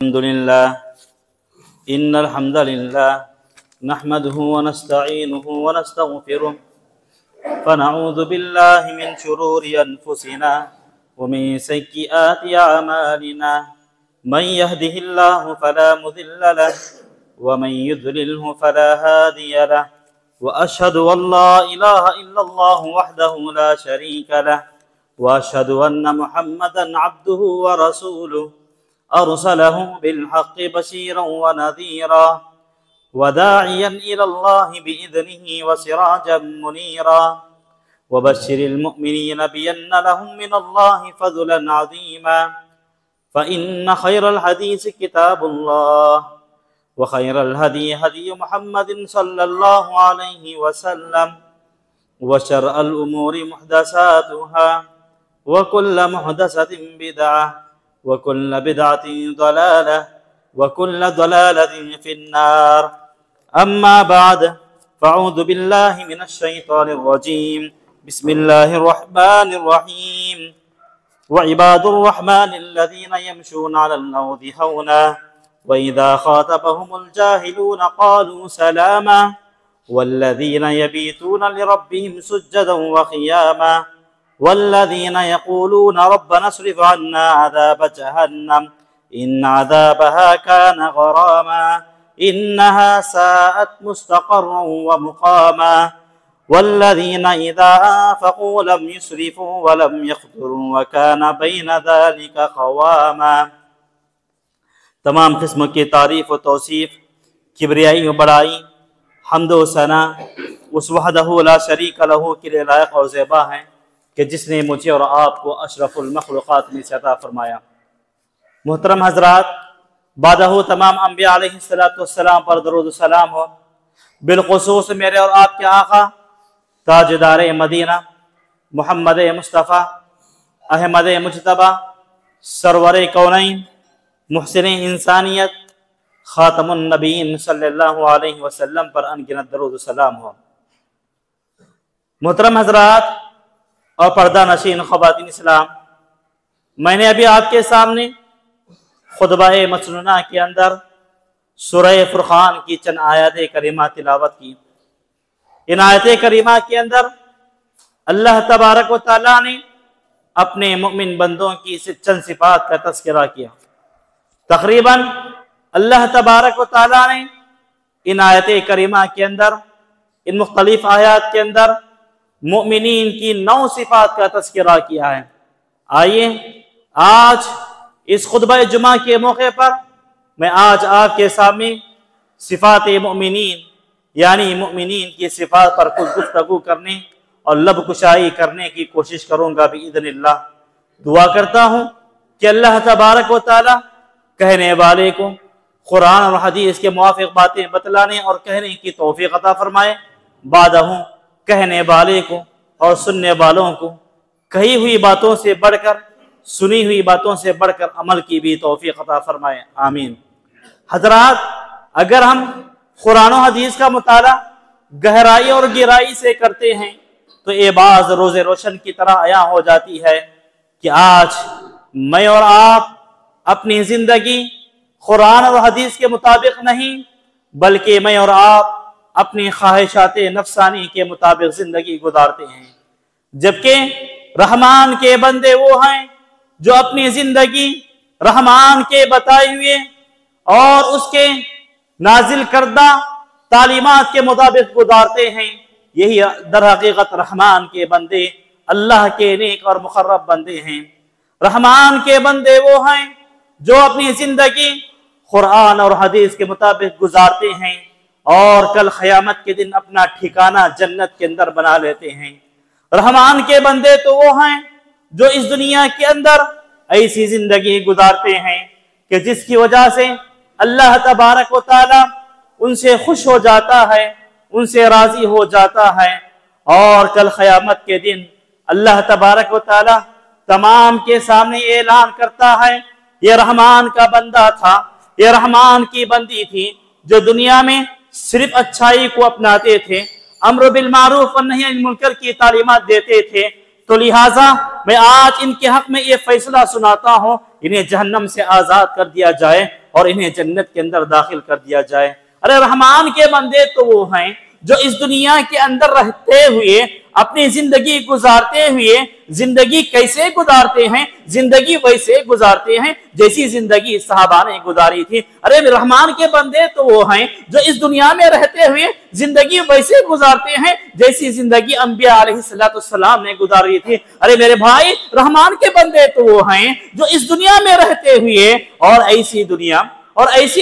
अल्हम्दुलिल्लाह इन्नल हम्दलिल्लाह नहमदुहु व नस्तईनुहु व नस्तगफिरुह व नऊज़ु बिल्लाहि मिन शुरूरि अनफुसिना व मिन सय्यिआति अअमालिना मन यहदिहिल्लाहु फला मुदिल्ल लहु व मन युद्लिलहु फला हादिय लहु व अशहदु अन ला इलाहा इल्लल्लाहु वहदहु ला शरीका लहु व अशहदु अन्ना मुहम्मदन अब्दुहु व रसूलुहु अरसलहु बिलहक़्क़ि बशीरन व नज़ीरा व दाइयन इलल्लाहि बिइज़निहि व सिराजन मुनीरा व बश्शिरिल मुअ्मिनीन बिअन्ना लहुम मिनल्लाहि फ़ज़लन अज़ीमा फ़इन्न खैरल हदीस किताबुल्लाह व खैरल हदी हदी मुहम्मदिन सल्लल्लाहु अलैहि वसल्लम व शर्रल उमूरि मुहदसातुहा व कुल्लु मुहदसतिन बिदअह व कुल्लु बिदअतिन दलालह व कुल्लु दलालतिन फिन्नार अम्मा बाद फ़अऊज़ु बिल्लाहि मिनश शैतानिर रजीम बिस्मिल्लाहिर रहमानिर रहीम व इबादुर रहमानिल्लज़ीना यमशूना अलल अर्दि हौना व इज़ा ख़ातबहुमुल जाहिलूना क़ालू सलामा वल्लज़ीना यबीतूना लिरब्बिहिम सुज्जदन व क़ियामा वल्लज़ीना यक़ूलूना रब्बना अस्रिफ़ अन्ना अज़ाब जहन्नम इन्न अज़ाबहा कान गरामा इन्नहा साअत मुस्तक़र्रन व मुक़ामा वल्लज़ीना इज़ा आफ़क़ू लम युस्रिफ़ू व लम यक़्तुरू व कान बैन ज़ालिका क़वामा। तमाम किस्म की तारीफ़ व तौसीफ़, किब्रियाई व बड़ाई, हम्द व सना उस वहदहु ला शरीक लहू के लिए लायक और ज़ेबा हैं कि जिसने मुझे और आपको अशरफुल मखलूक़ात में से अता फरमाया। मोहतरम हज़रात, बादहु तमाम अंबिया अलैहिस्सलाम पर दरूद सलाम हो। बिलख़ुसूस मेरे और आपके आका ताजदार मदीना मोहम्मद मुस्तफ़ा अहमद मुजतबा सरवर कौनैन मुहसिन इंसानियत ख़ातमुन नबीय्यीन सल्लल्लाहु अलैहि वसल्लम पर अनगिनत दरूद सलाम हो। मोहतरम हज़रात और पर्दा नशीन ख़वातीन इस्लाम, मैंने अभी आपके सामने खुतबा-ए मसनूना के अंदर सूरह फुरक़ान की चंद आयत करीमा तिलावत की। इन आयत करीमा के अंदर अल्लाह तबारक व तआला ने अपने मुमिन बंदों की चंद सिफात का तज़किरा किया। तक़रीबन अल्लाह तबारक व तआला ने इन आयत करीमा के अंदर, इन मुख्तलिफ आयात के अंदर मुमिनीन की 9 सिफात का तज़किरा किया है। आइए आज इस खुतबा जुमा के मौके पर मैं आज आपके सामने सिफात मुमिनीन यानी मुमिनीन की सिफात पर कुछ गुफ्तगू करने और लब कुशाई करने की कोशिश करूँगा बिइज़्निल्लाह। दुआ करता हूँ कि अल्लाह तबारक व तआला कहने वाले को कुरान और हदीस के मुवाफ़िक़ बातें बतलाने और कहने की तौफ़ीक़ अता फरमाए, बादहू कहने वाले को और सुनने वालों को कही हुई बातों से बढ़कर, सुनी हुई बातों से बढ़कर अमल की भी तौफ़ीक़ अता फरमाए, आमीन। हज़रात, अगर हम कुरान और हदीस का मुताला गहराई और गहराई से करते हैं तो ये बात रोज़े रोशन की तरह आया हो जाती है कि आज मैं और आप अपनी ज़िंदगी कुरान और हदीस के मुताबिक नहीं बल्कि मैं और आप अपनी ख्वाहिशात नफसानी के मुताबिक ज़िंदगी गुजारते हैं। जबकि रहमान के बंदे वो हैं जो अपनी ज़िंदगी रहमान के बताए हुए और उसके नाजिल करदा तालीमात के मुताबिक गुजारते हैं। यही दर हकीकत रहमान के बंदे अल्लाह के नेक और मुकर्रब बंदे हैं। रहमान के बंदे वो हैं जो अपनी ज़िंदगी कुरान और हदीस के मुताबिक गुजारते हैं और कल क़यामत के दिन अपना ठिकाना जन्नत के अंदर बना लेते हैं। रहमान के बंदे तो वो हैं जो इस दुनिया के अंदर ऐसी ज़िंदगी गुजारते हैं कि जिसकी वजह से अल्लाह तबारक व तआला उनसे खुश हो जाता है, उनसे राज़ी हो जाता है और कल क़यामत के दिन अल्लाह तबारक व तआला तमाम के सामने ऐलान करता है, ये रहमान का बंदा था, ये रहमान की बंदी थी जो दुनिया में सिर्फ अच्छाई को अपनाते थे, अम्र बिल मारूफ व नही अनिल मुनकर की तालीमात देते थे। तो लिहाजा मैं आज इनके हक में ये फैसला सुनाता हूँ, इन्हें जहन्नम से आज़ाद कर दिया जाए और इन्हें जन्नत के अंदर दाखिल कर दिया जाए। अरे रहमान के बंदे तो वो हैं जो इस दुनिया के अंदर रहते हुए अपनी जिंदगी गुजारते हुए जिंदगी कैसे गुजारते हैं, जिंदगी वैसे गुजारते हैं जैसी जिंदगी सहाबा ने गुजारी थी। अरे रहमान के बंदे तो वो हैं जो इस दुनिया में रहते हुए जिंदगी वैसे गुजारते हैं जैसी जिंदगी अंबिया अलैहिस्सलाम ने गुजारी थी। अरे मेरे भाई, रहमान के बंदे तो वो हैं जो इस दुनिया में रहते हुए और ऐसी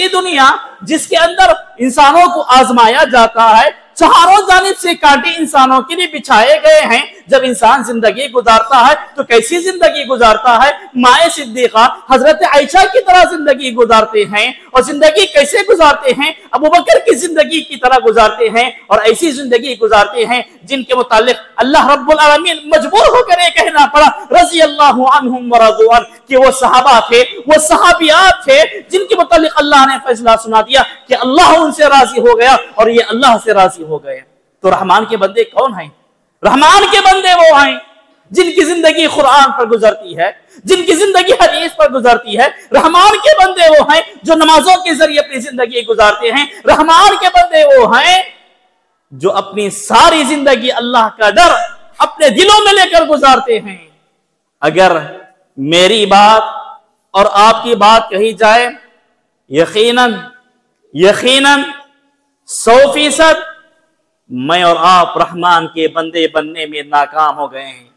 दुनिया जिसके अंदर इंसानों को आजमाया जाता है, चारों जानिब से कांटे इंसानों के लिए बिछाए गए हैं। जब इंसान जिंदगी गुजारता है तो कैसी जिंदगी गुजारता है? माए सिद्दीका हजरत आयशा की तरह जिंदगी गुजारते हैं। और जिंदगी कैसे गुजारते हैं? अबू बकर की जिंदगी की तरह गुजारते हैं। और ऐसी जिंदगी गुजारते हैं जिनके मुतालिक अल्लाह रब्बुल आलमीन मजबूर होकर ये कहना पड़ा रज़ी अल्लाहु अन्हुम व रज़ू अन्हु कि वो सहाबा थे, वो सहाबियात थे जिनके मुतालिक अल्लाह ने फैसला सुना दिया कि अल्लाह उनसे राजी हो गया और ये अल्लाह से राजी हो गए। तो रहमान के बंदे कौन हैं? रहमान के बंदे वो हैं जिनकी जिंदगी कुरान पर गुजरती है, जिनकी जिंदगी हदीस पर गुजरती है। रहमान के बंदे वो हैं जो नमाजों के जरिए अपनी जिंदगी गुजारते हैं। रहमान के बंदे वो हैं जो अपनी सारी जिंदगी अल्लाह का डर अपने दिलों में लेकर गुजारते हैं। अगर मेरी बात और आपकी बात कही जाए, यकीनन 100% मैं और आप रहमान के बंदे बनने में नाकाम हो गए हैं।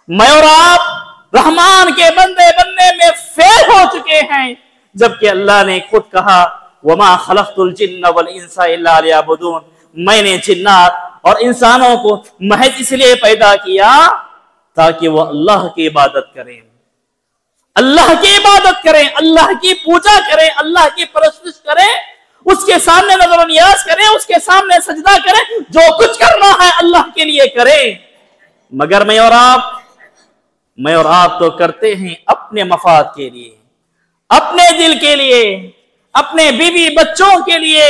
मैं और आप रहमान के बंदे बनने में फेल हो चुके हैं, जबकि अल्लाह ने खुद कहा वमा खलक़तुल जिन्न वल इंसा इल्ला लियअबुदून, मैंने जिन्नात और इंसानों को महज इसलिए पैदा किया ताकि वो अल्लाह की इबादत करें, अल्लाह की इबादत करें, अल्लाह की पूजा करें, अल्लाह की परस्तिश करें, उसके सामने नजर नियाज करें, उसके सामने सजदा करें, जो कुछ करना है अल्लाह के लिए करें। मगर मैं और आप तो करते हैं अपने मफाद के लिए, अपने दिल के लिए, अपने बीवी बच्चों के लिए।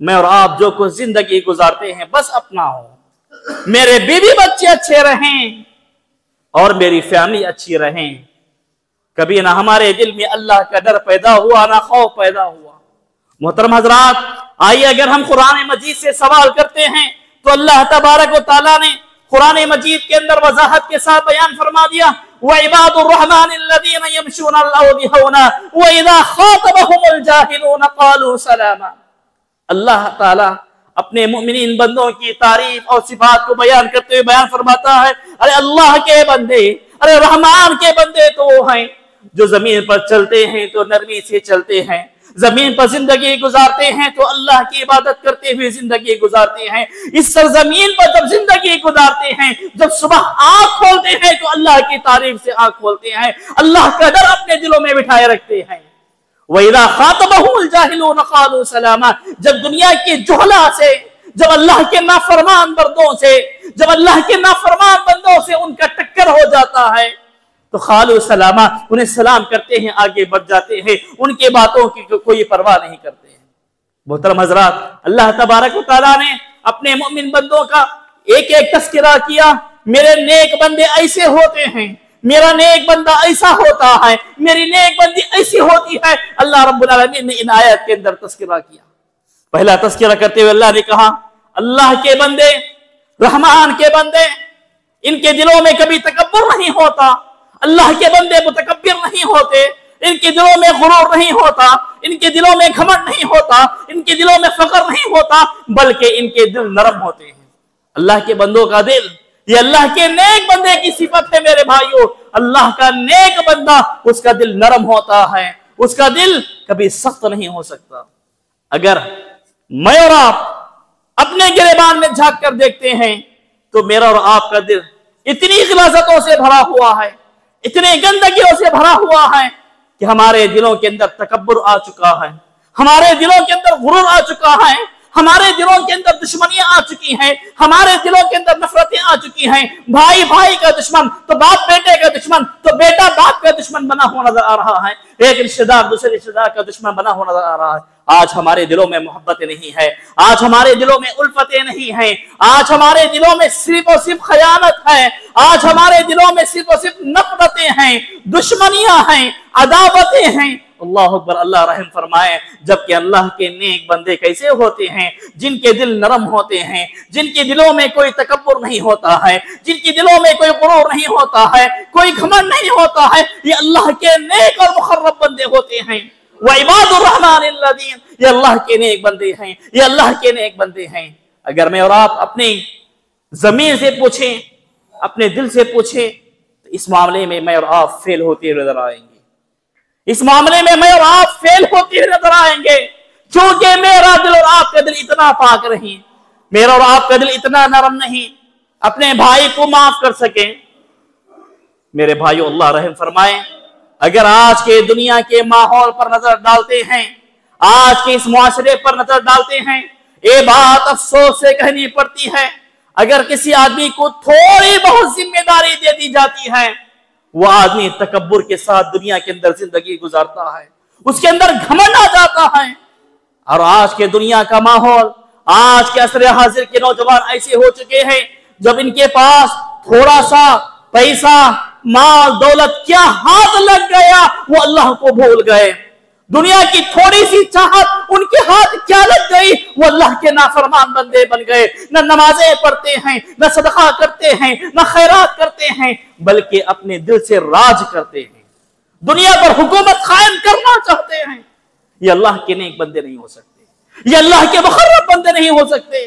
मैं और आप जो कुछ जिंदगी गुजारते हैं बस अपना हो, मेरे बीवी बच्चे अच्छे रहें और मेरी फैमिली अच्छी रहें। कभी ना हमारे दिल में अल्लाह का डर पैदा हुआ, ना खौफ पैदा हुआ। मोहतरम हजरात, आइए अगर हम कुरान मजीद से सवाल करते हैं तो अल्लाह तबारक व तआला ने कुरान मजीद के अंदर वजाहत के साथ बयान फरमा दिया व इबादुर रहमान अल्लज़ीना यमशूना अल-अर्ज़ हौना व इज़ा ख़ातबहुमुल जाहिलून क़ालू सलामा। अल्लाह ताला अपने मुमिनीन बंदों की तारीफ और सिफात को बयान करते हुए बयान फरमाता है, अरे अल्लाह के बंदे, अरे रहमान के बंदे तो वो हैं जो जमीन पर चलते हैं तो नरमी से चलते हैं, जमीन पर जिंदगी गुजारते हैं तो अल्लाह की इबादत करते हुए जिंदगी गुजारते हैं। इस सरजमीन पर जब जिंदगी गुजारते हैं, जब सुबह आंख खोलते हैं तो अल्लाह की तारीफ से आंख खोलते हैं, अल्लाह का डर अपने दिलों में बिठाए रखते हैं। वइज़ा ख़ातबहुमुल जाहिलून क़ालू सलामा, जब दुनिया की जुहला से, जब अल्लाह के नाफरमान बंदों से, जब अल्लाह के नाफरमान बंदों से उनका टक्कर हो जाता है तो खालू सलामा, उन्हें सलाम करते हैं, आगे बढ़ जाते हैं, उनके बातों की कोई परवाह नहीं करते हैं। मोहतरम हजरात, अल्लाह तबारक व तआला ने अपने मोमिन बंदों का एक एक तस्करा किया। मेरे नेक बंदे ऐसे होते हैं, मेरा नेक बंदा ऐसा होता है, मेरी नेक बंदी ऐसी होती है। अल्लाह रब्बुल आलमीन ने इन आयत के अंदर तस्करा किया। पहला तस्करा करते हुए अल्लाह ने कहा अल्लाह के बंदे, रहमान के बंदे, इनके दिलों में कभी तकब्बुर नहीं होता। अल्लाह के बंदे मुतकब्बिर नहीं होते, इनके दिलों में गुरूर नहीं होता, इनके दिलों में घमंड नहीं होता, इनके दिलों में फख्र नहीं होता, बल्कि इनके दिल नरम होते हैं। अल्लाह के बंदों का दिल, ये अल्लाह के नेक बंदे की सिफत है मेरे भाइयों। अल्लाह का नेक बंदा, उसका दिल नरम होता है, उसका दिल कभी सख्त नहीं हो सकता। अगर मैं और आप अपने गिरेबान में झांक कर देखते हैं तो मेरा और आपका दिल इतनी गिलाजतों से भरा हुआ है, इतने गंदगियों से भरा हुआ है कि हमारे दिलों के अंदर तकब्बुर आ चुका है, हमारे दिलों के अंदर गुरूर आ चुका है, हमारे दिलों के अंदर दुश्मनियां आ चुकी हैं, हमारे दिलों के अंदर नफरतें आ चुकी हैं। भाई भाई का दुश्मन तो बाप बेटे का दुश्मन, तो बेटा बाप का दुश्मन बना हुआ नजर आ रहा है, एक रिश्तेदार दूसरे रिश्तेदार का दुश्मन बना हुआ नजर आ रहा है। आज हमारे दिलों में मोहब्बतें नहीं है, आज हमारे दिलों में उल्फतें नहीं है, आज हमारे दिलों में सिर्फ और सिर्फ खयानत है, आज हमारे दिलों में सिर्फ और सिर्फ नफरतें हैं, दुश्मनियां हैं, अदावतें हैं। अल्लाह अकबर, अल्लाह रहम फरमाए। जबकि अल्लाह के नेक बंदे कैसे होते हैं? जिनके दिल नरम होते हैं, जिनके दिलों में कोई तकब्बुर नहीं होता है, जिनके दिलों में कोई गुरूर नहीं होता है, कोई घमंड नहीं होता है, ये अल्लाह के नेक और मुखर्रब बंदे होते हैं। व इबादुर रहमानिल्लज़ीन, ये अल्लाह के नेक बंदे हैं, ये अल्लाह के नेक बंदे हैं। अगर मैं और आप अपने जमीन से पूछें, अपने दिल से पूछें, तो इस मामले में मैं और आप फेल होते हुए नजर आएंगे। इस मामले में मैं और आप फेल होते हुए नजर आएंगे, क्योंकि मेरा दिल और आपका दिल इतना पाक नहीं, मेरा और आपका दिल इतना नरम नहीं, अपने भाई को माफ कर सके। मेरे भाइयों, अल्लाह रहम फरमाए, अगर आज के दुनिया के माहौल पर नजर डालते हैं, आज के इस मुआशरे पर नजर डालते हैं, ये बात अफसोस से कहनी पड़ती है, अगर किसी आदमी को थोड़ी बहुत जिम्मेदारी दे दी जाती है, वो आदमी तकब्बुर के साथ दुनिया के अंदर जिंदगी गुजारता है, उसके अंदर घमंड आ जाता है। और आज के दुनिया का माहौल, आज के असर हाजिर के नौजवान ऐसे हो चुके हैं, जब इनके पास थोड़ा सा पैसा, माल, दौलत क्या हाथ लग गया, वो अल्लाह को भूल गए। दुनिया की थोड़ी सी चाहत उनके हाथ क्या लग गई, वो अल्लाह के नाफरमान बंदे बन गए। न नमाजें पढ़ते हैं, न सदका करते हैं, न खैरात करते हैं, बल्कि अपने दिल से राज करते हैं, दुनिया पर हुकूमत कायम करना चाहते हैं। ये अल्लाह के नेक बंदे नहीं हो सकते, ये अल्लाह के मुखर्रब बंदे नहीं हो सकते,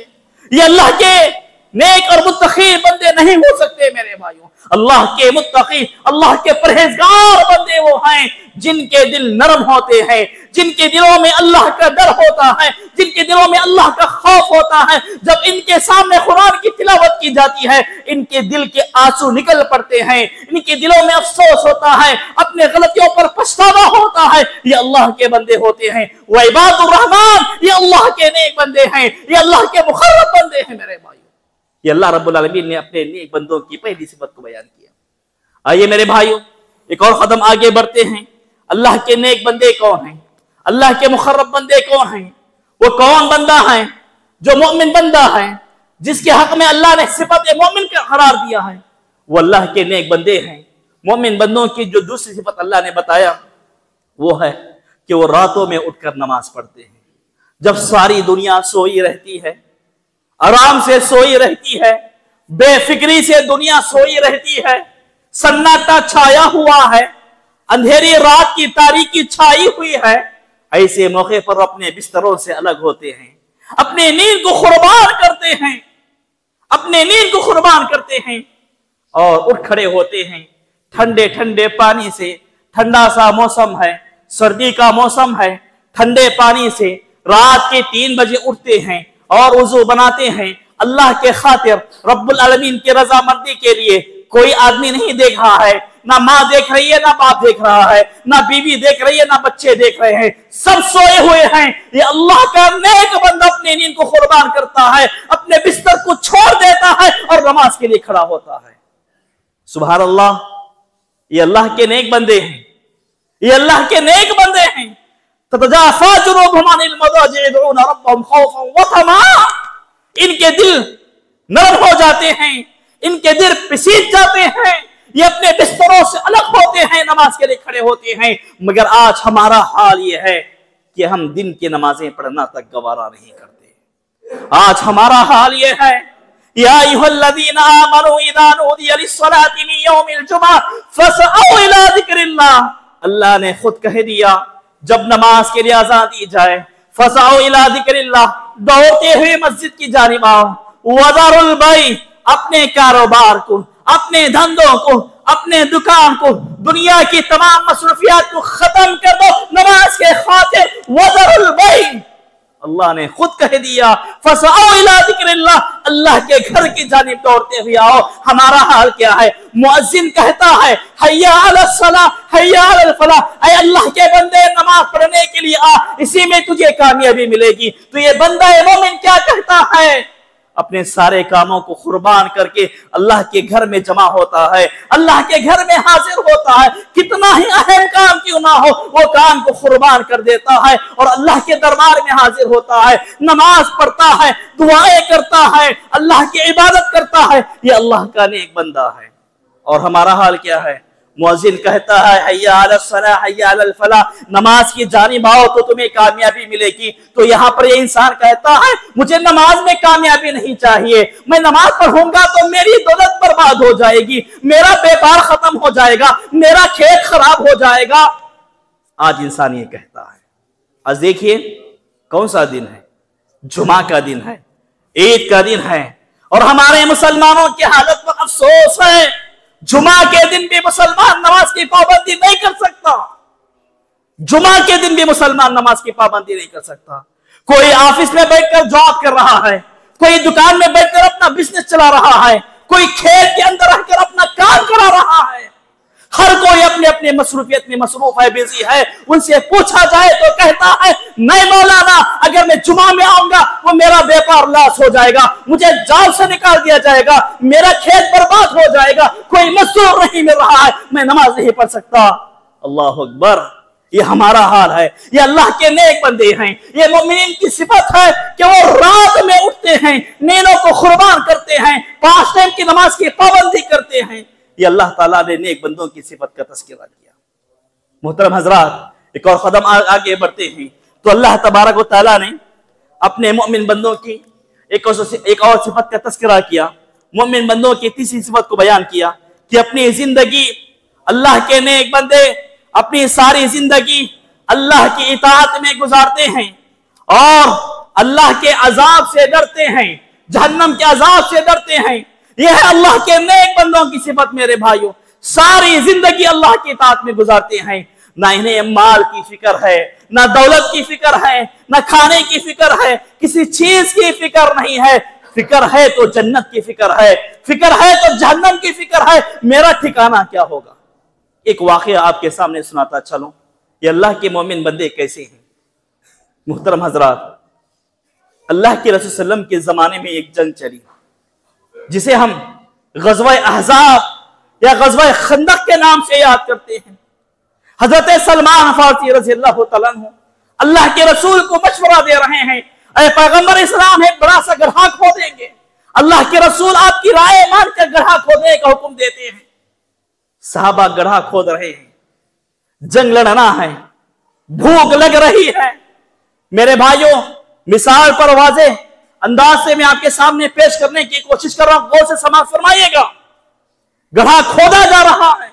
ये अल्लाह के नेक और मुत्तकी बंदे नहीं हो सकते। मेरे भाइयों, अल्लाह के मुत्तकी, अल्लाह के परहेजगार बंदे वो हैं जिनके दिल नरम होते हैं, जिनके दिलों में अल्लाह का डर होता है, जिनके दिलों में अल्लाह का खौफ होता है। जब इनके सामने कुरान की तिलावत की जाती है, इनके दिल के आंसू निकल पड़ते हैं, इनके दिलों में अफसोस होता है, अपने गलतियों पर पछतावा होता है। ये अल्लाह के बंदे होते हैं। व इबादुर रहमान, ये अल्लाह के नेक बंदे हैं, ये अल्लाह के मुखर्रब बंदे हैं। मेरे भाइयों, ये अल्लाह रब्बुल आलमीन ने अपने नेक बंदों की पहली सिफत को बयान किया। आइए मेरे भाइयों, एक और कदम आगे बढ़ते हैं। अल्लाह के नेक बंदे कौन हैं? अल्लाह के मुखर्रब बंदे कौन हैं? वो कौन बंदा है जो मोमिन बंदा है, जिसके हक में अल्लाह ने सिफत मोमिन का करार दिया है? वो अल्लाह के नेक बंदे हैं। मोमिन बंदों की जो दूसरी सिफत अल्लाह ने बताया, वो है कि वो रातों में उठकर नमाज पढ़ते हैं। जब सारी दुनिया सोई रहती है, आराम से सोई रहती है, बेफिक्री से दुनिया सोई रहती है, सन्नाटा छाया हुआ है, अंधेरी रात की तारीकी छाई हुई है, ऐसे मौके पर अपने बिस्तरों से अलग होते हैं, अपने नींद को कुर्बान करते हैं, अपने नींद को कुर्बान करते हैं और उठ खड़े होते हैं। ठंडे ठंडे पानी से, ठंडा सा मौसम है, सर्दी का मौसम है, ठंडे पानी से रात के 3 बजे उठते हैं और वुजू बनाते हैं अल्लाह के खातिर, रब्बुल आलमीन की रजामंदी के लिए। कोई आदमी नहीं देख रहा है, ना माँ देख रही है, ना बाप देख रहा है, ना बीवी देख रही है, ना बच्चे देख रहे हैं, सब सोए हुए हैं। ये अल्लाह का नेक बंदा अपनी नींद को कुर्बान करता है, अपने बिस्तर को छोड़ देता है और नमाज के लिए खड़ा होता है। सुभान अल्लाह, ये अल्लाह के नेक बंदे हैं, ये अल्लाह के नेक बंदे हैं। ततजाफा जुनूबहुम अनिल मदाजि'i यदऊना रब्बहुम खौफन व तमआ। इनके दिल नरम हो जाते हैं, इनके दिल पिसीज जाते हैं, ये अपने बिस्तरों से अलग होते हैं, नमाज के लिए खड़े होते हैं। मगर आज हमारा हाल ये है कि हम दिन की नमाजें पढ़ना तक गवारा नहीं करते। आज हमारा हाल ये है, या अय्युहल्लज़ीना आमनू इज़ा नूदिया लिस्सलाति मिन यौमिल जुमअह फसअू इला ज़िक्रिल्लाह। अल्लाह ने खुद कह दिया, जब नमाज के लिए अज़ान दी जाए, फसअू इला ज़िक्रिल्लाह, दौड़ते हुए मस्जिद की जानिब आओ। वज़रुल बै, अपने कारोबार को, अपने धंधों को, अपने दुकान को, दुनिया की तमाम मसरूफियात को खत्म कर दो नमाज के खातिर। वज़रुल बै, अल्लाह ने खुद कह दिया, फसअू इला ज़िक्रिल्लाह, अल्लाह के घर की जानिब दौड़ते हुए आओ। हमारा हाल क्या है? मुअज्जिन कहता है, हय्या अलस सलाह हय्या अलल फलाह, ऐ अल्लाह के बंदे नमाज पढ़ने के लिए आ, इसी में तुझे कामयाबी मिलेगी। तो ये बंदा मोमिन क्या कहता है? अपने सारे कामों को कुर्बान करके अल्लाह के घर में जमा होता है, अल्लाह के घर में हाजिर होता है। कितना ही अहम काम क्यों ना हो, वो काम को कुर्बान कर देता है और अल्लाह के दरबार में हाजिर होता है, नमाज पढ़ता है, दुआएं करता है, अल्लाह की इबादत करता है। ये अल्लाह का नेक बंदा है। और हमारा हाल क्या है? मुअज्जिन कहता है हय्या अलस सलाह हय्या अलल फलाह, नमाज की जानिब आओ तो तुम्हें कामयाबी मिलेगी। तो यहाँ पर ये इंसान कहता है मुझे नमाज में कामयाबी नहीं चाहिए, मैं नमाज पढ़ूंगा तो मेरी दौलत बर्बाद हो जाएगी, मेरा व्यापार खत्म हो जाएगा, मेरा खेत खराब हो जाएगा। आज इंसान ये कहता है। आज देखिए कौन सा दिन है, जुमा का दिन है, ईद का दिन है, और हमारे मुसलमानों की हालत पर अफसोस है। जुमा के दिन भी मुसलमान नमाज की पाबंदी नहीं कर सकता, जुमा के दिन भी मुसलमान नमाज की पाबंदी नहीं कर सकता। कोई ऑफिस में बैठकर जॉब कर रहा है, कोई दुकान में बैठकर अपना बिजनेस चला रहा है, कोई खेत के अंदर रहकर अपना काम करा रहा है। हर कोई अपने अपने मसरूफियत में मसरूफ है, बिजी है। उनसे पूछा जाए तो कहता है नहीं मौलाना, अगर मैं जुमा में आऊंगा वो मेरा व्यापार लॉस हो जाएगा, मुझे जॉब से निकाल दिया जाएगा, मेरा खेत बर्बाद हो जाएगा, कोई मजदूर नहीं मिल रहा है, मैं नमाज नहीं पढ़ सकता। अल्लाह अकबर, ये हमारा हाल है। ये अल्लाह के नेक बंदे हैं, ये मोमिनीन की सिफत है कि वो रात में उठते हैं, नींदों को कुर्बान करते हैं, 5 टाइम की नमाज की पाबंदी करते हैं। ये अल्लाह ताला ने नेक बंदों की सिफत का तज़किरा किया। मोहतरम हजरात, एक और कदम आगे बढ़ते हैं तो अल्लाह तबारक व तआला ने अपने मोमिन बंदों की एक और सिफत का तज़किरा किया। मोमिन बंदों की तीसरी सिफत को बयान किया कि अपनी जिंदगी, अल्लाह के नेक बंदे अपनी सारी जिंदगी अल्लाह की इताअत में गुजारते हैं और अल्लाह के अजाब से डरते हैं, जहन्नम के अजाब से डरते हैं। यह है अल्लाह के नेक बंदों की सिफत। मेरे भाइयों, सारी जिंदगी अल्लाह की इताअत में गुजारते हैं, ना इन्हें माल की फिक्र है, ना दौलत की फिक्र है, ना खाने की फिक्र है, किसी चीज की फिक्र नहीं है। फिक्र है तो जन्नत की फिक्र है, फिक्र है तो जहन्नम की फिक्र है, मेरा ठिकाना क्या होगा। एक वाकया आपके सामने सुनाता चलो, ये अल्लाह के मोमिन बंदे कैसे हैं। मुहतरम हजरात, अल्लाह के रसूल सल्लल्लाहु अलैहि वसल्लम के जमाने में एक जंग चली जिसे हम गज़वा अहज़ाब या गज़वा खंदक के नाम से याद करते हैं। हजरत सलमान फारसी रज़ियल्लाहु तआला अन्हु अल्लाह के रसूल को मशवरा दे रहे हैं, ऐ पैगंबर इस्लाम एक बड़ा सा गड्ढा खोदेंगे। अल्लाह के रसूल आपकी राय मानकर गड्ढा खोदने का हुक्म देते हैं। साहबा गड्ढा खोद रहे हैं, जंग लड़ना है, भूख लग रही है। मेरे भाइयों, मिसाल पर वाज़ेह अंदाज से मैं आपके सामने पेश करने की कोशिश कर रहा हूं, गौर से समाअत फरमाइएगा। गड्ढा खोदा जा रहा है,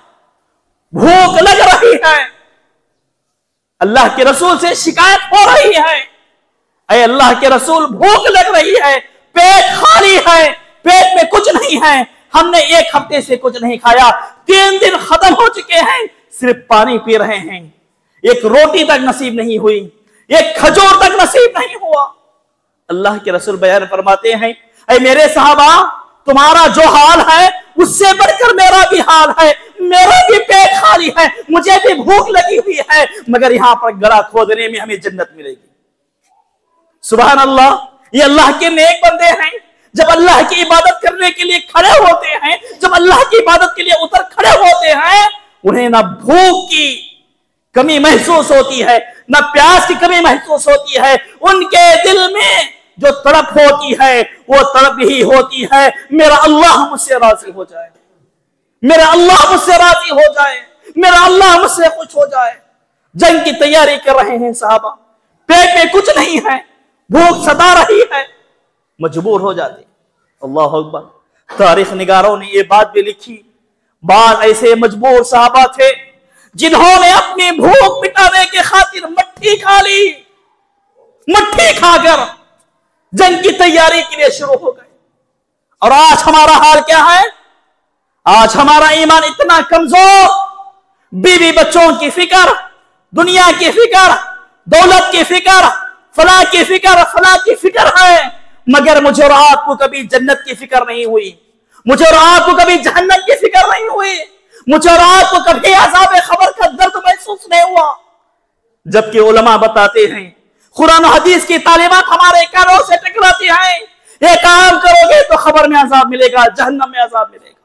भूख लग रही है, अल्लाह के रसूल से शिकायत हो रही है, ऐ अल्लाह के रसूल भूख लग रही है, पेट खाली है, पेट में कुछ नहीं है, हमने 1 हफ्ते से कुछ नहीं खाया, 3 दिन खत्म हो चुके हैं, सिर्फ पानी पी रहे हैं, एक रोटी तक नसीब नहीं हुई, एक खजूर तक नसीब नहीं हुआ। अल्लाह के रसूल बयान फरमाते हैं, ऐ मेरे साहबा, तुम्हारा जो हाल है उससे बढ़कर मेरा भी हाल है, मेरा भी पेट खाली है, मुझे भी भूख लगी हुई है, मगर यहां पर गड्ढा खोदने में हमें जन्नत मिलेगी। सुभान अल्लाह, ये अल्लाह के नेक बंदे हैं। जब अल्लाह की इबादत करने के लिए खड़े होते हैं, जब अल्लाह की इबादत के लिए उतर खड़े होते हैं, उन्हें ना भूख की कमी महसूस होती है, ना प्यास की कमी महसूस होती है। उनके दिल में जो तड़प होती है वो तड़प ही होती है, मेरा अल्लाह मुझसे राजी हो जाए, मेरा अल्लाह मुझसे राजी हो जाए, मेरा अल्लाह मुझसे खुश हो जाए। जंग की तैयारी कर रहे हैं साहबा, पेट में कुछ नहीं है, भूख सता रही है, मजबूर हो जाते। अल्लाह अकबर। तारीख निगारों ने ये बात भी लिखी, बाद ऐसे मजबूर साहबा थे जिन्होंने अपनी भूख मिटाने के खातिर मट्ठी खा ली, मट्ठी खाकर जंग की तैयारी के लिए शुरू हो गए। और आज हमारा हाल क्या है? आज हमारा ईमान इतना कमजोर, बीवी बच्चों की फिक्र, दुनिया की फिक्र, दौलत की फिक्र, फला की फिक्र, फला की फिक्र है, मगर मुझे और आपको कभी जन्नत की फिक्र नहीं हुई, मुझे और आपको कभी जहन्नम की फिक्र नहीं हुई, मुझे और आपको कभी अज़ाब खबर का दर्द महसूस नहीं हुआ। जबकि उलमा बताते हैं, कुरान और हदीस की तालीमात हमारे कानों से टकराती हैं, ये काम करोगे तो खबर में अज़ाब मिलेगा, जहन्नम में अज़ाब मिलेगा।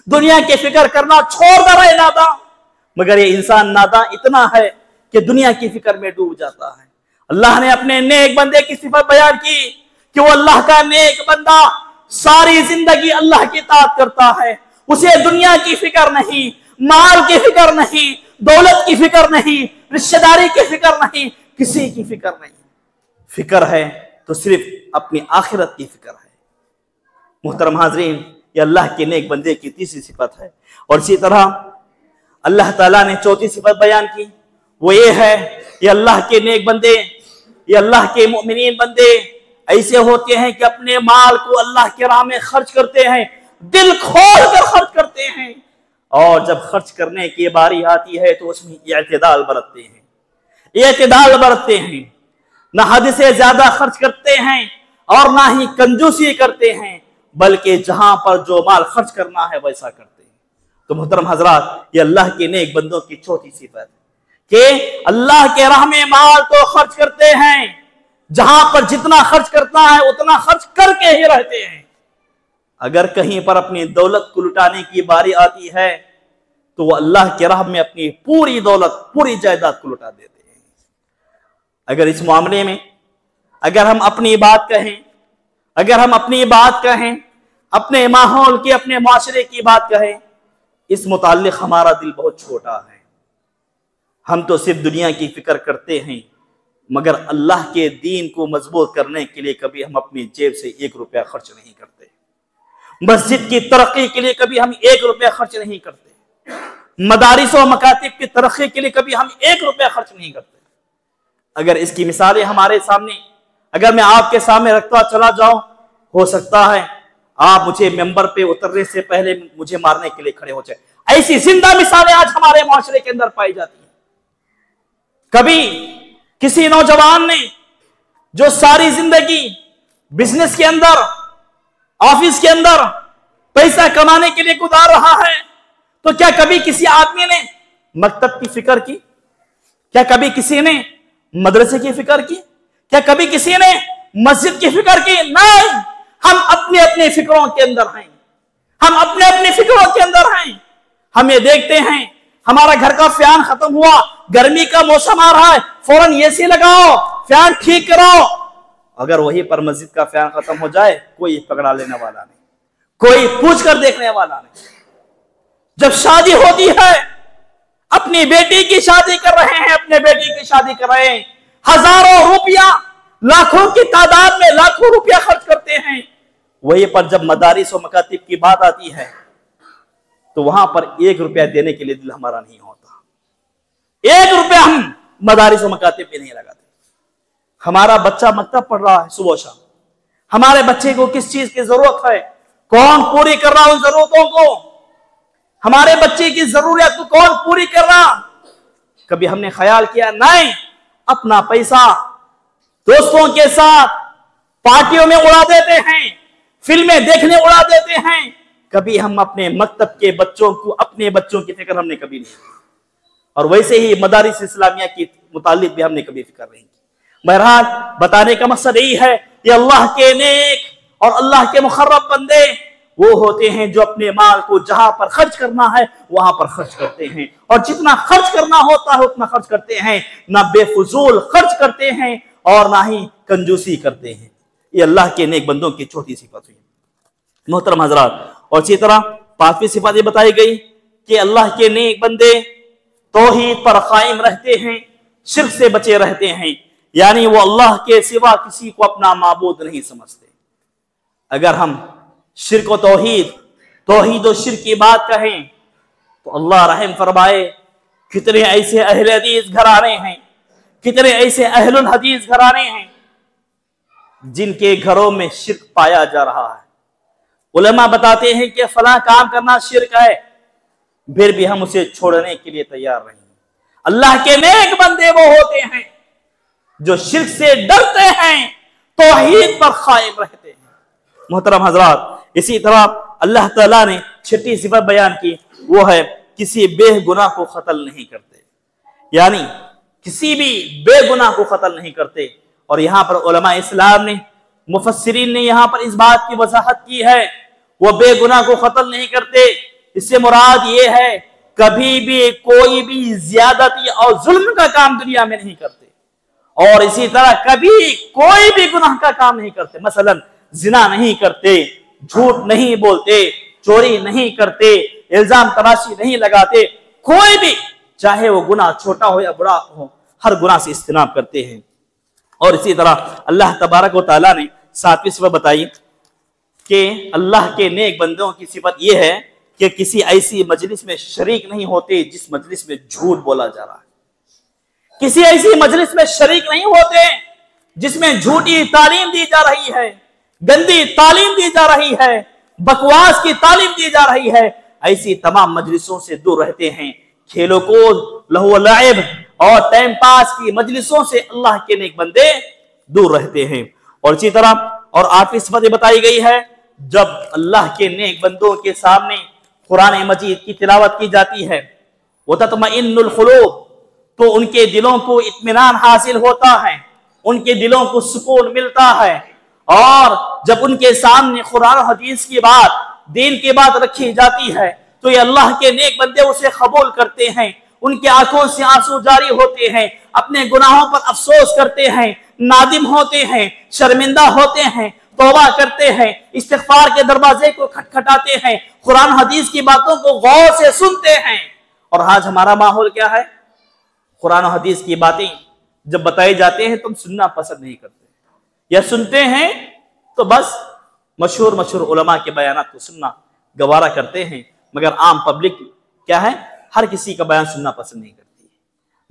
दुनिया की फिक्र करना छोड़ दे रहे नादा, मगर ये इंसान नादा इतना है कि दुनिया की फिक्र में डूब जाता है। अल्लाह ने अपने नेक बंदे की सिफत बयान की कि वो अल्लाह का नेक बंदा सारी जिंदगी अल्लाह की इताअत करता है, उसे दुनिया की फिक्र नहीं, माल की फिक्र नहीं, दौलत की फिक्र नहीं, रिश्तेदारी की फिक्र नहीं, किसी की फिक्र नहीं। फिक्र है तो सिर्फ अपनी आखिरत की फिक्र है। मुहतरम हाजरीन, ये अल्लाह के नेक बंदे की तीसरी सिफत है। और इसी तरह अल्लाह ताला ने चौथी सिफत बयान की, वो ये है, ये अल्लाह के नेक बंदे, ये अल्लाह के मोमिनीन बंदे ऐसे होते हैं कि अपने माल को अल्लाह के राह में खर्च करते हैं, दिल खोल कर खर्च करते हैं, और जब खर्च करने की बारी आती है तो उसमें इत्तेदाल बरतते हैं, इत्तेदाल बरतते हैं। ना हद से ज्यादा खर्च करते हैं और ना ही कंजूसी करते हैं, बल्कि जहां पर जो माल खर्च करना है वैसा करते हैं। तो मोहतरम हजरात, ये अल्लाह के नेक बंदों की चौथी सिफत कि अल्लाह के राह में माल तो खर्च करते हैं, जहां पर जितना खर्च करना है उतना खर्च करके ही रहते हैं। अगर कहीं पर अपनी दौलत को लुटाने की बारी आती है तो वो अल्लाह के राह में अपनी पूरी दौलत, पूरी जायदाद को लुटा देते हैं। अगर इस मामले में अगर हम अपनी बात कहें, अगर हम अपनी बात कहें, अपने माहौल की, अपने माशरे की बात कहें, इस मुताल्लिक हमारा दिल बहुत छोटा है। हम तो सिर्फ दुनिया की फिक्र करते हैं, मगर अल्लाह के दीन को मजबूत करने के लिए कभी हम अपनी जेब से 1 रुपया खर्च नहीं करते। मस्जिद की तरक्की के लिए कभी हम 1 रुपया खर्च नहीं करते। मदारिस और मकातिब की तरक्की के लिए कभी हम 1 रुपया खर्च नहीं करते। अगर इसकी मिसालें हमारे सामने, अगर मैं आपके सामने रखता चला जाऊं, हो सकता है आप मुझे मेंबर पे उतरने से पहले मुझे मारने के लिए खड़े हो जाए। ऐसी जिंदा मिसालें आज हमारे माशरे के अंदर पाई जाती हैं। कभी किसी नौजवान ने जो सारी जिंदगी बिजनेस के अंदर, ऑफिस के अंदर पैसा कमाने के लिए गुजार रहा है, तो क्या कभी किसी आदमी ने मकतब की फिक्र की? क्या कभी किसी ने मदरसे की फिक्र की? क्या कभी किसी ने मस्जिद की फिक्र की? नहीं, हम अपने अपने फिक्रों के अंदर हैं, हम अपने अपने फिक्रों के अंदर हैं। हम ये देखते हैं हमारा घर का फैन खत्म हुआ, गर्मी का मौसम आ रहा है, फौरन एसी लगाओ, फैन ठीक कराओ। अगर वहीं पर मस्जिद का फैन खत्म हो जाए, कोई पकड़ा लेने वाला नहीं, कोई पूछ कर देखने वाला नहीं। जब शादी होती है, अपनी बेटी की शादी कर रहे हैं, अपने बेटी की शादी कर रहे हैं, हजारों रुपया, लाखों की तादाद में लाखों रुपया खर्च करते हैं। वहीं पर जब मदारिस और मकातिब की बात आती है तो वहां पर 1 रुपया देने के लिए दिल हमारा नहीं होता। 1 रुपया हम मदारिस और मकातिब पे नहीं लगाते। हमारा बच्चा मकतब पढ़ रहा है सुबह शाम, हमारे बच्चे को किस चीज की जरूरत है, कौन पूरी कर रहा है उन जरूरतों को? हमारे बच्चे की जरूरत को कौन पूरी कर रहा? कभी हमने ख्याल किया? नहीं। अपना पैसा दोस्तों के साथ पार्टियों में उड़ा देते हैं, फिल्में देखने उड़ा देते हैं। कभी हम अपने मकतब के बच्चों को, अपने बच्चों की फिक्र हमने कभी नहीं की। और वैसे ही मदारिस इस्लामिया के मुतालिक भी हमने कभी फिक्र नहीं की। बहरहाल बताने का मकसद यही है कि अल्लाह के नेक और अल्लाह के मुखर्रब बंदे वो होते हैं जो अपने माल को जहां पर खर्च करना है वहां पर खर्च करते हैं, और जितना खर्च करना होता है उतना खर्च करते हैं, ना बेफजूल खर्च करते हैं और ना ही कंजूसी करते हैं। ये अल्लाह के नेक बंदों की छोटी सिफत हुई मोहतरम हजरात। और इसी तरह 5वीं सिफत ये बताई गई कि अल्लाह के नेक बंदे तौहीद पर कायम रहते हैं, शिर्क से बचे रहते हैं, यानी वो अल्लाह के सिवा किसी को अपना माबूद नहीं समझते। अगर हम शिर्क और तौहीद, तौहीद और शिर्क की बात कहें तो अल्लाह रहम फरमाए, कितने ऐसे अहले हदीस घराने हैं, कितने ऐसे अहलुल हदीस घराने हैं जिनके घरों में शिर्क पाया जा रहा है। उलमा बताते हैं कि फला काम करना शिर्क है, फिर भी हम उसे छोड़ने के लिए तैयार नहीं। अल्लाह के नेक बंदे वो होते हैं जो शिर्क से डरते हैं, तौहीद पर कायम रहते हैं। मोहतरम हजरात, इसी तरह अल्लाह ताला ने 6ठी सिफत बयान की, वो है किसी बेगुनाह को कत्ल नहीं करते, यानी किसी भी बेगुनाह को कत्ल नहीं करते। और यहां पर उलमा इस्लाम ने, मुफस्सिरीन ने यहां पर इस बात की वजाहत की है, वो बेगुनाह को कत्ल नहीं करते, इससे मुराद ये है कभी भी कोई भी ज्यादती और जुल्म का काम दुनिया में नहीं करते, और इसी तरह कभी कोई भी गुनाह का काम नहीं करते। मसलन जिना नहीं करते, झूठ नहीं बोलते, चोरी नहीं करते, इल्जाम तराशी नहीं लगाते। कोई भी चाहे वो गुनाह छोटा हो या बड़ा हो, हर गुनाह से इज्तिनाब करते हैं। और इसी तरह अल्लाह तबारक व तआला ने 7वीं सिफत बताई कि अल्लाह के नेक बंदों की सिफत यह है कि किसी ऐसी मजलिस में शरीक नहीं होते जिस मजलिस में झूठ बोला जा रहा है। किसी ऐसी मजलिस में शरीक नहीं होते जिसमें झूठी तालीम दी जा रही है, गंदी तालीम दी जा रही है, बकवास की तालीम दी जा रही है। ऐसी तमाम मजलिसों से दूर रहते हैं। खेलों को लहू लाइब और टाइम पास की मजलिसों से अल्लाह के नेक बंदे दूर रहते हैं। और इसी तरह और 8वीं सिफत बताई गई है, जब अल्लाह के नेक बंदों के सामने कुरान मजीद की तिलावत की जाती है, वो तत्मइन्नुल कुलूब, तो उनके दिलों को इत्मीनान हासिल होता है, उनके दिलों को सुकून मिलता है। और जब उनके सामने कुरान हदीस की बात, दीन की बात रखी जाती है, तो ये अल्लाह के नेक बंदे उसे कबूल करते हैं। उनकी आंखों से आंसू जारी होते हैं, अपने गुनाहों पर अफसोस करते हैं, नादिम होते हैं, शर्मिंदा होते हैं, तौबा करते हैं, इस्तिग़फ़ार के दरवाजे को खटखटाते हैं, कुरान हदीस की बातों को गौर से सुनते हैं। और आज हमारा माहौल क्या है? कुरान हदीस की बातें जब बताई जाते हैं तुम सुनना पसंद नहीं करते, या सुनते हैं तो बस मशहूर उलमा के बयानात को सुनना गवारा करते हैं, मगर आम पब्लिक क्या है, हर किसी का बयान सुनना पसंद नहीं करती है।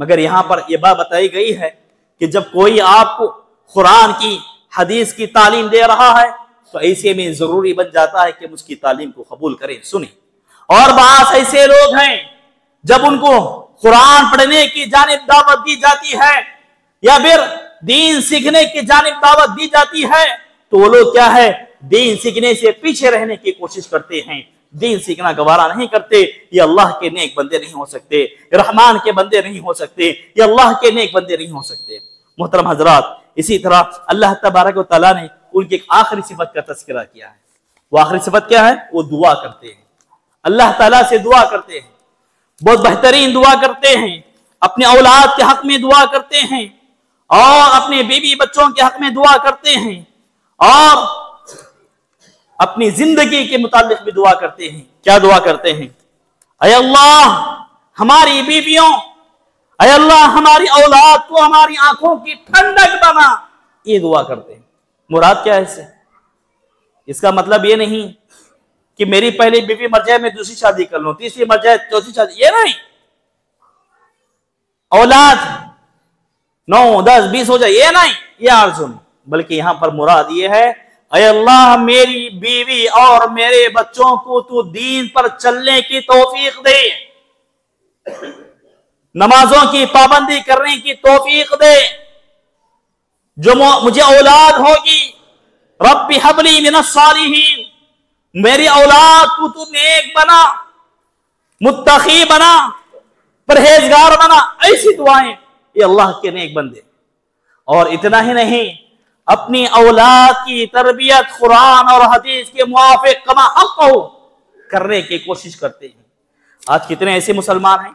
मगर यहाँ पर यह बात बताई गई है कि जब कोई आपको कुरान की हदीस की तालीम दे रहा है तो ऐसे में जरूरी बन जाता है कि उसकी तालीम को कबूल करें, सुने। और बात ऐसे लोग हैं जब उनको कुरान पढ़ने की जानिब दावत दी जाती है या फिर दीन सीखने की जानिब दावत दी जाती है, तो वो लोग क्या है, दीन सीखने से पीछे रहने की कोशिश करते हैं, दीन सीखना गवारा नहीं करते। ये अल्लाह के नेक बंदे नहीं हो सकते, रहमान के बंदे नहीं हो सकते, ये अल्लाह के नेक बंदे नहीं हो सकते। मोहतरम हजरात, इसी तरह अल्लाह तबारक व तआला ने उनकी एक आखिरी सिफत का तज़किरा किया है। वो आखिरी सिफत क्या है? वो दुआ करते हैं, अल्लाह ताला से दुआ करते हैं, बहुत बेहतरीन दुआ करते हैं, अपने औलाद के हक में दुआ करते हैं और अपने बीवी बच्चों के हक में दुआ करते हैं और अपनी जिंदगी के मुतालिक भी दुआ करते हैं। क्या दुआ करते हैं? ऐ अल्लाह हमारी बीवियों, ऐ अल्लाह हमारी औलाद को हमारी आंखों की ठंडक बना, ये दुआ करते हैं। मुराद क्या है इससे? इसका मतलब ये नहीं कि मेरी पहली बीवी मर जाए मैं दूसरी शादी कर लूं, तीसरी मर जाए चौथी शादी, ये नहीं। औलाद 9, 10, 20 हो जाए, ये नहीं, ये आरज़ू नहीं। बल्कि यहां पर मुराद ये है, ऐ अल्लाह मेरी बीवी और मेरे बच्चों को तू दीन पर चलने की तौफीक दे, नमाजों की पाबंदी करने की तौफीक दे। जो मुझे औलाद होगी, रब्बी हबली मिनस सालिहीन, मेरी औलाद को तू नेक बना, मुत्तकी बना, परहेजगार बना। ऐसी दुआएं ये अल्लाह के नेक बंदे। और इतना ही नहीं, अपनी औलाद की तरबियत कुरान और हदीस के मुआफिक कमा हक हो करने की कोशिश करते हैं। आज कितने ऐसे मुसलमान हैं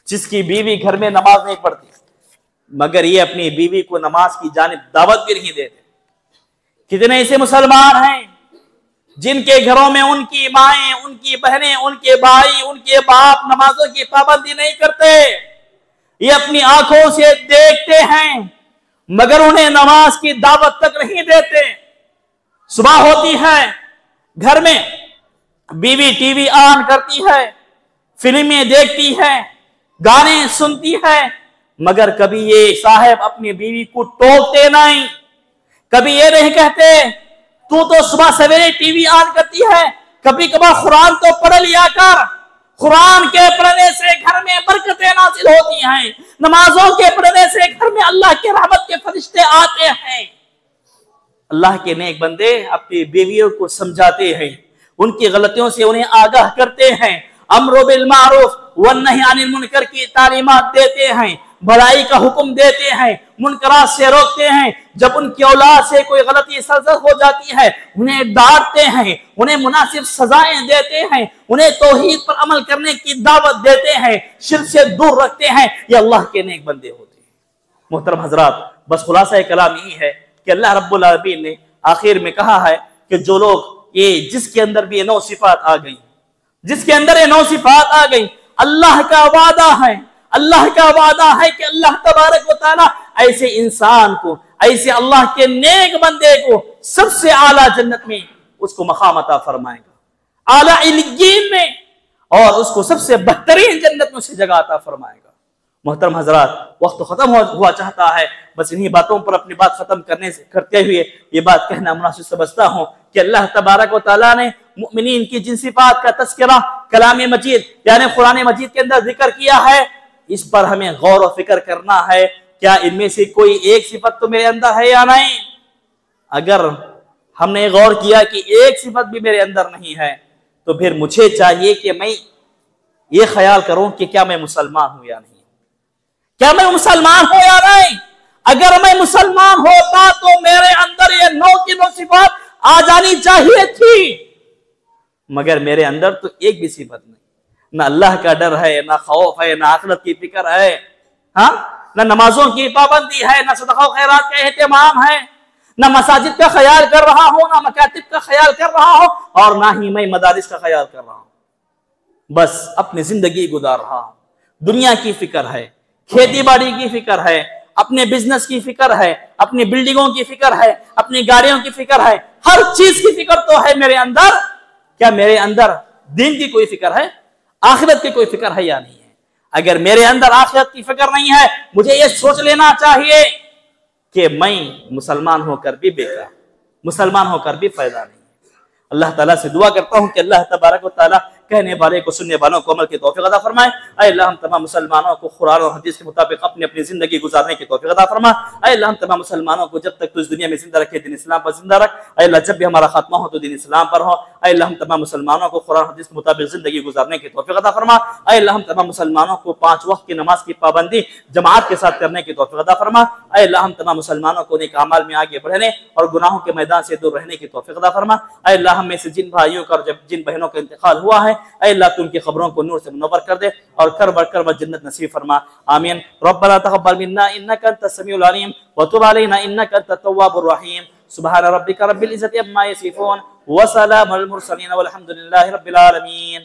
जिसकी बीवी घर में नमाज नहीं पढ़ती, मगर ये अपनी बीवी को नमाज की जानिब दावत भी नहीं देते। कितने ऐसे मुसलमान हैं जिनके घरों में उनकी माएं, उनकी बहनें, उनके भाई, उनके बाप नमाजों की पाबंदी नहीं करते। ये अपनी आंखों से देखते हैं मगर उन्हें नमाज की दावत तक नहीं देते। सुबह होती है, घर में बीवी टीवी ऑन करती है, फिल्में देखती है, गाने सुनती है, मगर कभी ये साहब अपनी बीवी को टोकते नहीं। कभी ये नहीं कहते तू तो सुबह सवेरे टीवी ऑन करती है, कभी कभार कुरान तो पढ़ लिया कर, कुरान के पढ़ने से घर में बरकतें नाजिल होती हैं, नमाजों के पढ़ने से घर में अल्लाह के रहमत के फरिश्ते आते हैं। अल्लाह के नेक बंदे अपनी बीवियों को समझाते हैं, उनकी गलतियों से उन्हें आगाह करते हैं, अम्र बिल मारूफ व नही अनिल मुनकर की तालीमात देते हैं, भलाई का हुक्म देते हैं, मुनकरात से रोकते हैं। जब उनकी औलाद से कोई गलती सरजद हो जाती है उन्हें डांटते हैं, उन्हें मुनासिब सजाएं देते हैं, उन्हें तौहीद पर अमल करने की दावत देते हैं, शिर्क से दूर रखते हैं। ये अल्लाह के नेक बंदे होते हैं। मोहतरम हजरात, बस खुलासा कलाम यही है कि अल्लाह रब्बुल आलमीन ने आखिर में कहा है कि जो लोग ये जिसके अंदर भी ये 9 सिफात आ गई जिसके अंदर ये 9 सिफात आ गई। अल्लाह का वादा है, अल्लाह का वादा है कि अल्लाह तबारक व तआला ऐसे इंसान को, ऐसे अल्लाह के नेक बंदे को सबसे आला जन्नत में उसको मकाम अता फरमाएगा, आला इल्लीयीन में, और उसको सबसे बेहतरीन जन्नत में उसकी जगह अता फरमाएगा। मोहतरम हजरात, वक्त तो खत्म हुआ चाहता है, बस इन्हीं बातों पर अपनी बात खत्म करते हुए ये बात कहना मुनासिब समझता हूं कि अल्लाह तबारक व तआला ने मुमिनीन की जिन सिफात का तज़किरा कलाम मजीद यानी कुरान मजीद के अंदर जिक्र किया है, इस पर हमें गौर और फिक्र करना है। क्या इनमें से कोई एक सिफत तो मेरे अंदर है या नहीं? अगर हमने गौर किया कि एक सिफत भी मेरे अंदर नहीं है, तो फिर मुझे चाहिए कि मैं ये ख्याल करूं कि क्या मैं मुसलमान हूं या नहीं, क्या मैं मुसलमान हूं या नहीं। अगर मैं मुसलमान होता तो मेरे अंदर ये 9 की 9 सिफात आ जानी चाहिए थी, मगर मेरे अंदर तो एक भी सिफत नहीं। ना अल्लाह का डर है, ना खौफ है, ना आखिरत की फिक्र है, हाँ, ना नमाजों की पाबंदी है, ना सदका खैरात का एहतमाम है, ना मसाजिद का ख्याल कर रहा हूं, ना मकातिब का ख्याल कर रहा हूं, और ना ही मैं मदारिस का ख्याल कर रहा हूं। बस अपनी जिंदगी गुजार रहा हूं। दुनिया की फिक्र है, खेती बाड़ी की फिक्र है, अपने बिजनेस की फिक्र है, अपनी बिल्डिंगों की फिक्र है, अपनी गाड़ियों की फिक्र है, हर चीज की फिक्र तो है मेरे अंदर। क्या मेरे अंदर दीन की कोई फिक्र है, आखिरत की कोई फिक्र है या नहीं है? अगर मेरे अंदर आखिरत की फिक्र नहीं है, मुझे यह सोच लेना चाहिए कि मैं मुसलमान होकर भी बेकार, मुसलमान होकर भी फायदा नहीं। अल्लाह ताला से दुआ करता हूं कि अल्लाह तबारक व तआला कहने वाले को, सुनने वालों को अमल की तौफीक अता फरमाए। ऐ अल्लाह हम तमाम मुसलमानों को कुरान और हदीस के मुताबिक अपनी अपनी जिंदगी गुजारने की तौफीक अता फरमा। ऐ अल्लाह हम तमाम मुसलमानों को जब तक तू इस दुनिया में जिंदा रखे दिन इस्लाम पर जिंदा रख। ऐ अल्लाह जब भी हमारा खात्मा हो तो दिन इस्लाम पर हो। ऐ अल्लाह हम तमाम मुसलमानों को कुरान हदीस के मुताबिक जिंदगी गुजारने की तौफीक अता फरमा। ऐ अल्लाह हम तमाम मुसलमानों को 5 वक्त की नमाज की पाबंदी जमात के साथ करने की तौफीक अता फरमा। ऐ अल्लाह हम तमाम मुसलमानों को नेक अमाल में आगे बढ़ने और गुनाहों के मैदान से दूर रहने की तौफीक अता फरमा। ऐ अल्लाह हम में से जिन भाइयों का और जिन बहनों का इंतकाल हुआ है, ऐ अल्लाह तू उनकी खबरों को नूर से मुनव्वर कर दे और कर बढ़कर जन्नत नसीब फरमा। आमीन। रब्बना तक़ब्बल मिन्ना इन्नका अंतस समीउल अलीम व तुब अलैना इन्नका अंतत तव्वाबुर रहीम। सुब्हान रब्बिका रब्बिल इज्जति अम्मा यसिफून व सलामुल मुरसलीन वल्हम्दुलिल्लाहि रब्बिल आलमीन।